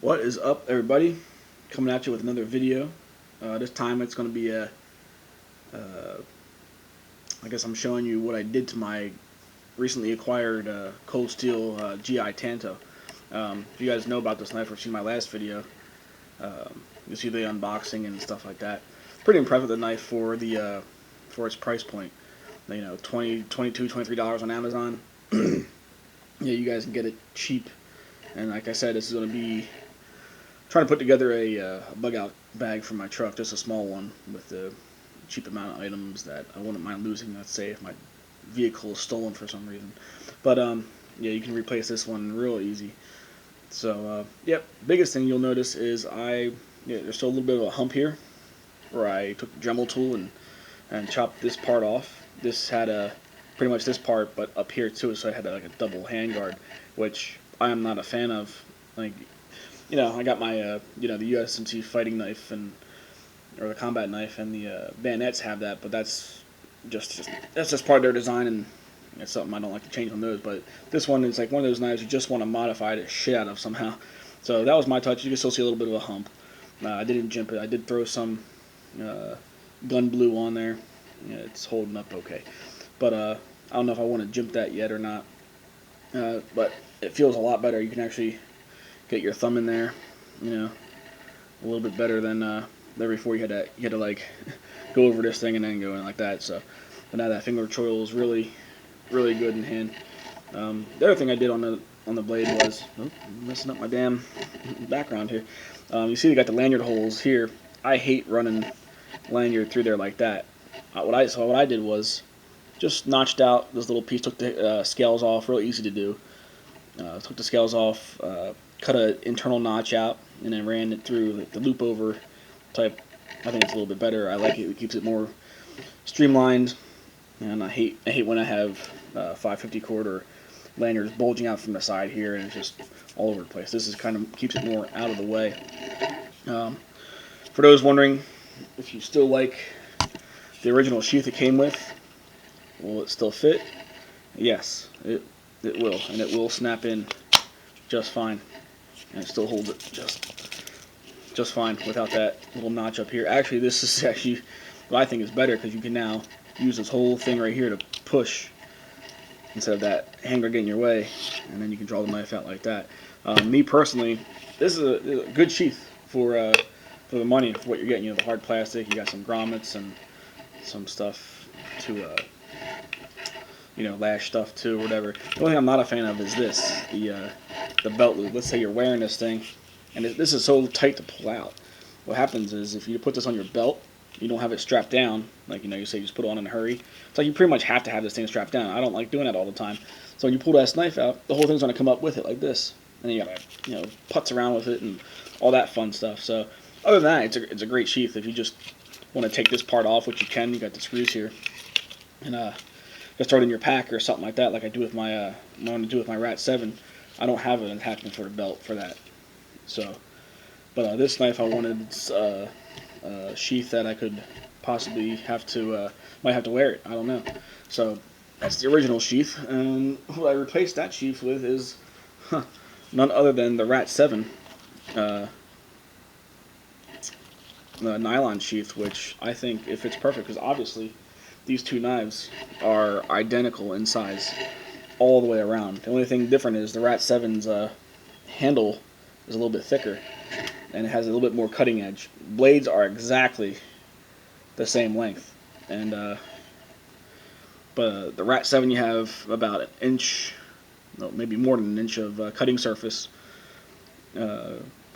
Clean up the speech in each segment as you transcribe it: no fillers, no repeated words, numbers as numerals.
What is up, everybody? Coming at you with another video. This time it's going to be uh, I guess I'm showing you what I did to my recently acquired cold steel GI Tanto. If you guys know about this knife or seen my last video, you see the unboxing and stuff like that. Pretty impressed with the knife for for its price point. You know, $23 on Amazon. Yeah, you guys can get it cheap. And like I said, this is going to be trying to put together a bug out bag for my truck, just a small one with a cheap amount of items that I wouldn't mind losing, let's say, if my vehicle is stolen for some reason. But yeah, you can replace this one real easy. So yep, biggest thing you'll notice is there's still a little bit of a hump here where I took the Dremel tool and chopped this part off. This had a pretty much this part, but up here too, so I had like a double handguard, which I am not a fan of. Like, you know, I got my the USMC fighting knife or the combat knife, and the bayonets have that, but that's just part of their design, and it's something I don't like to change on those. But this one is like one of those knives you just want to modify the shit out of somehow. So that was my touch. You can still see a little bit of a hump. I didn't jimp it. I did throw some gun blue on there. Yeah, it's holding up okay, but I don't know if I want to jimp that yet or not. But it feels a lot better. You can actually get your thumb in there, you know, a little bit better than before. You had to like go over this thing and then go in like that. So, but now that finger control is really good in hand. The other thing I did on the blade was, I'm messing up my damn background here. You see, they got the lanyard holes here. I hate running lanyard through there like that. What I did was just notched out this little piece, took the scales off, real easy to do. Took the scales off, cut an internal notch out, and then ran it through like the loop over type. I think it's a little bit better. I like it. It keeps it more streamlined. And I hate when I have 550 cord or lanyards bulging out from the side here, and it's just all over the place. This is kind of keeps it more out of the way. For those wondering if you still like the original sheath it came with, will it still fit? Yes, it will, and it will snap in just fine, and it still holds it just fine without that little notch up here. Actually, this is actually what I think is better, because you can now use this whole thing right here to push instead of that hanger getting in your way, and then you can draw the knife out like that. Me personally, this is a good sheath for the money, for what you're getting. You know, the hard plastic, you got some grommets and some stuff to lash stuff to, or whatever. The only thing I'm not a fan of is this, the belt loop. Let's say you're wearing this thing, and this is so tight to pull out. What happens is, if you put this on your belt, you don't have it strapped down, like, you say you just put it on in a hurry. It's like you pretty much have to have this thing strapped down. I don't like doing that all the time. So when you pull that knife out, the whole thing's going to come up with it like this. And then you got to, putz around with it and all that fun stuff. So other than that, it's a great sheath. If you just want to take this part off, which you can, you got the screws here, and just throw it in your pack or something like that, like I do with my Rat 7. I don't have an attachment for the belt for that. So, but this knife, I wanted a sheath that I could possibly might have to wear it. I don't know. So that's the original sheath, and what I replaced that sheath with is none other than the Rat 7 nylon sheath, which I think it fits perfect, because obviously these two knives are identical in size all the way around. The only thing different is the Rat 7's handle is a little bit thicker, and it has a little bit more cutting edge. Blades are exactly the same length, and but the Rat 7, you have about an inch, no, maybe more than an inch of cutting surface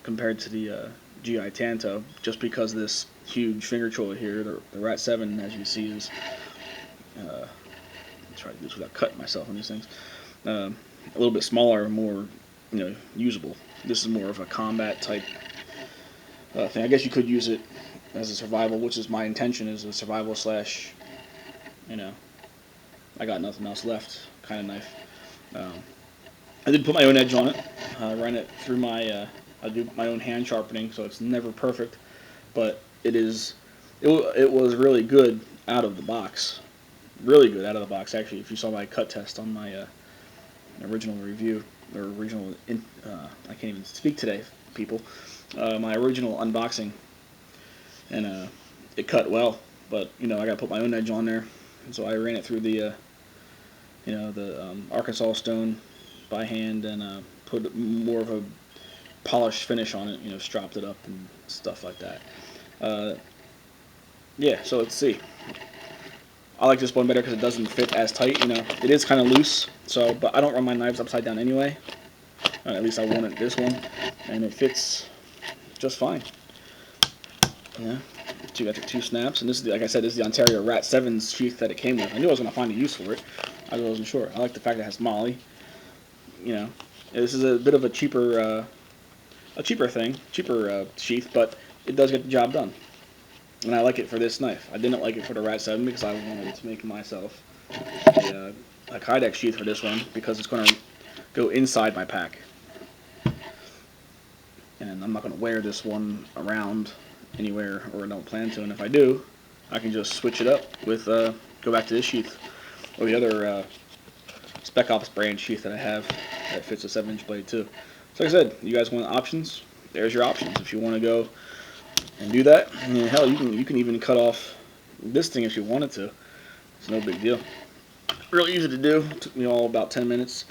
compared to the GI Tanto, just because of this huge finger choil here. The Rat 7, as you see, is try to do this without cutting myself on these things. A little bit smaller, more usable. This is more of a combat type thing. I guess you could use it as a survival, which is my intention, is a survival slash, I got nothing else left kind of knife. I did put my own edge on it. Ran it through my, I do my own hand sharpening, so it's never perfect, but it was really good out of the box. Really good out of the box, actually. If you saw my cut test on my original review, or original, I can't even speak today. people, my original unboxing, and it cut well, but I got to put my own edge on there, and so I ran it through the the Arkansas stone by hand, and put more of a polished finish on it, stropped it up and stuff like that. Uh, yeah, so let's see. I like this one better because it doesn't fit as tight. It is kind of loose. So, but I don't run my knives upside down anyway. At least I wanted this one, and it fits just fine. Yeah. So you got your 2 snaps, and this is like I said, this is the Ontario Rat 7's sheath that it came with. I knew I was gonna find a use for it. I wasn't sure. I like the fact that it has Molly. This is a bit of a cheaper thing, cheaper sheath, but it does get the job done. And I like it for this knife. I didn't like it for the Rat 7 because I wanted to make myself a Kydex sheath for this one because it's going to go inside my pack. And I'm not going to wear this one around anywhere, or I don't plan to. And if I do, I can just switch it up with, go back to this sheath or the other Spec Ops brand sheath that I have that fits a 7-inch blade too. So like I said, you guys want options? There's your options. If you want to go and do that, hell, you can even cut off this thing if you wanted to. It's no big deal. Really easy to do. It took me all about 10 minutes.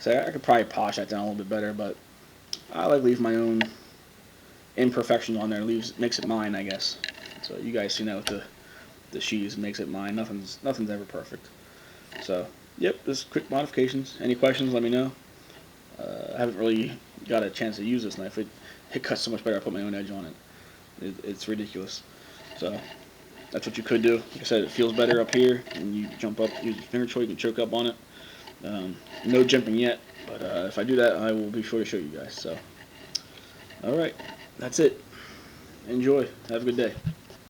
So I could probably polish that down a little bit better, but I like leave my own imperfections on there. Makes it mine, I guess. So you guys see now with the sheaths, makes it mine. Nothing's ever perfect. So yep, just quick modifications. Any questions? Let me know. I haven't really got a chance to use this knife. It cuts so much better. I put my own edge on it. It's ridiculous. So that's what you could do. Like I said, it feels better up here, and you jump up, use your finger choke, you can choke up on it. No jumping yet, but if I do that, I will be sure to show you guys. So, all right, that's it. Enjoy. Have a good day.